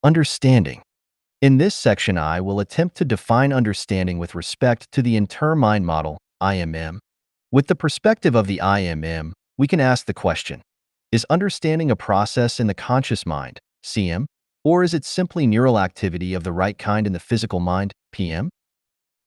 Understanding. In this section, I will attempt to define understanding with respect to the Intermind model, IMM. With the perspective of the IMM, we can ask the question, is understanding a process in the conscious mind, CM, or is it simply neural activity of the right kind in the physical mind, PM?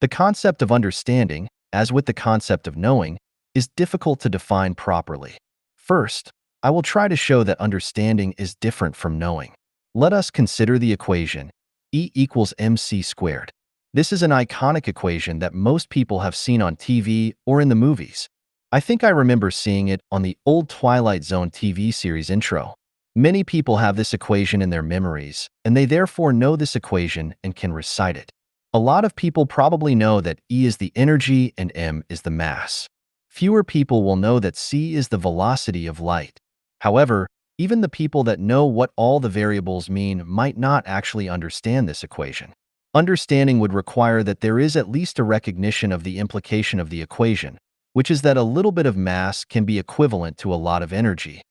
The concept of understanding, as with the concept of knowing, is difficult to define properly. First, I will try to show that understanding is different from knowing. Let us consider the equation E equals mc squared. This is an iconic equation that most people have seen on TV or in the movies. I think I remember seeing it on the old Twilight Zone TV series intro. Many people have this equation in their memories, and they therefore know this equation and can recite it. A lot of people probably know that E is the energy and m is the mass. Fewer people will know that c is the velocity of light. However, even the people that know what all the variables mean might not actually understand this equation. Understanding would require that there is at least a recognition of the implication of the equation, which is that a little bit of mass can be equivalent to a lot of energy.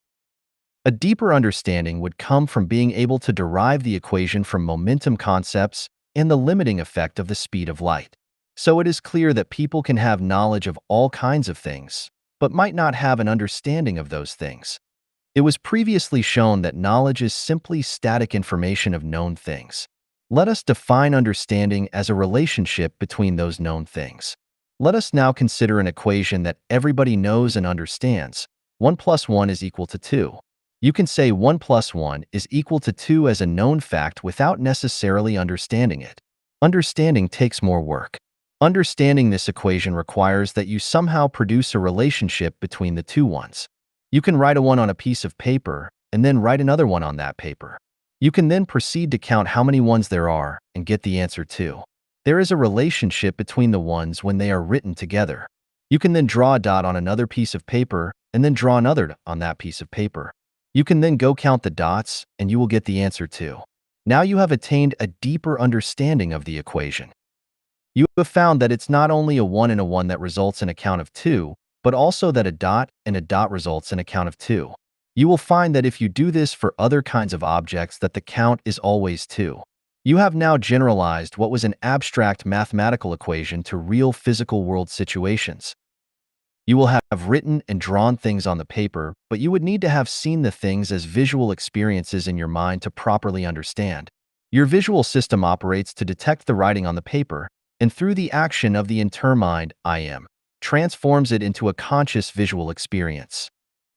A deeper understanding would come from being able to derive the equation from momentum concepts and the limiting effect of the speed of light. So it is clear that people can have knowledge of all kinds of things, but might not have an understanding of those things. It was previously shown that knowledge is simply static information of known things. Let us define understanding as a relationship between those known things. Let us now consider an equation that everybody knows and understands. 1 plus 1 is equal to 2. You can say 1 plus 1 is equal to 2 as a known fact without necessarily understanding it. Understanding takes more work. Understanding this equation requires that you somehow produce a relationship between the two ones. You can write a 1 on a piece of paper and then write another 1 on that paper. You can then proceed to count how many ones there are and get the answer 2. There is a relationship between the ones when they are written together. You can then draw a dot on another piece of paper and then draw another on that piece of paper. You can then go count the dots and you will get the answer 2. Now you have attained a deeper understanding of the equation. You have found that it's not only a 1 and a 1 that results in a count of 2, but also that a dot and a dot results in a count of 2. You will find that if you do this for other kinds of objects that the count is always 2. You have now generalized what was an abstract mathematical equation to real physical world situations. You will have written and drawn things on the paper, but you would need to have seen the things as visual experiences in your mind to properly understand. Your visual system operates to detect the writing on the paper, and through the action of the intermind, IM, transforms it into a conscious visual experience.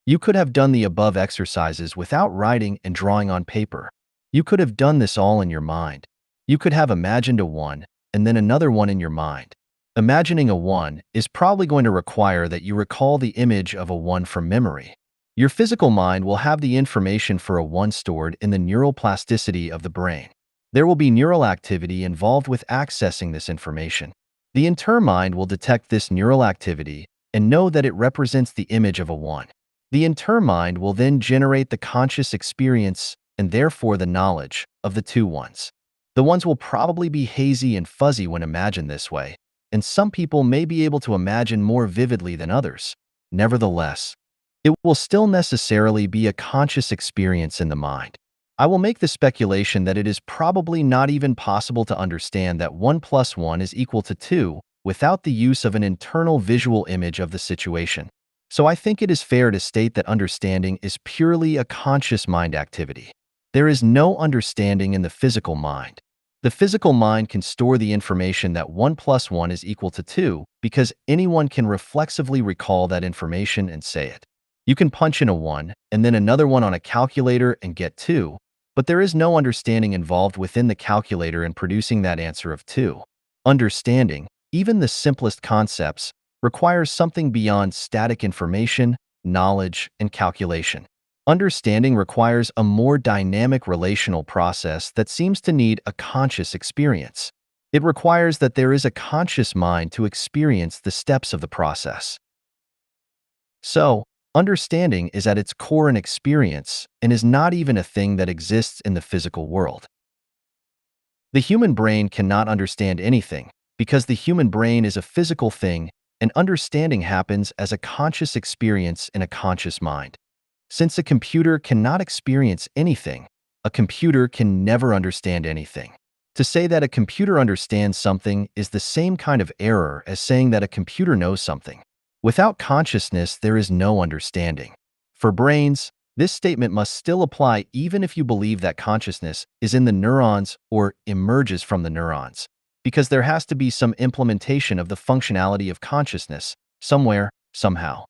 You could have done the above exercises without writing and drawing on paper. You could have done this all in your mind. You could have imagined a 1 and then another 1 in your mind. Imagining a 1 is probably going to require that you recall the image of a 1 from memory. Your physical mind will have the information for a 1 stored in the neural plasticity of the brain. There will be neural activity involved with accessing this information. The intermind will detect this neural activity and know that it represents the image of a 1. The intermind will then generate the conscious experience and therefore the knowledge of the two ones. The ones will probably be hazy and fuzzy when imagined this way, and some people may be able to imagine more vividly than others. Nevertheless, it will still necessarily be a conscious experience in the mind. I will make the speculation that it is probably not even possible to understand that 1 plus 1 is equal to 2 without the use of an internal visual image of the situation. So I think it is fair to state that understanding is purely a conscious mind activity. There is no understanding in the physical mind. The physical mind can store the information that 1 plus 1 is equal to 2 because anyone can reflexively recall that information and say it. You can punch in a 1 and then another 1 on a calculator and get 2, but there is no understanding involved within the calculator in producing that answer of 2. Understanding, even the simplest concepts, requires something beyond static information, knowledge, and calculation. Understanding requires a more dynamic relational process that seems to need a conscious experience. It requires that there is a conscious mind to experience the steps of the process. So, understanding is at its core an experience and is not even a thing that exists in the physical world. The human brain cannot understand anything because the human brain is a physical thing and understanding happens as a conscious experience in a conscious mind. Since a computer cannot experience anything, A computer can never understand anything. To say that a computer understands something is the same kind of error as saying that a computer knows something. Without consciousness, there is no understanding. For brains, this statement must still apply even if you believe that consciousness is in the neurons or emerges from the neurons, because there has to be some implementation of the functionality of consciousness somewhere, somehow.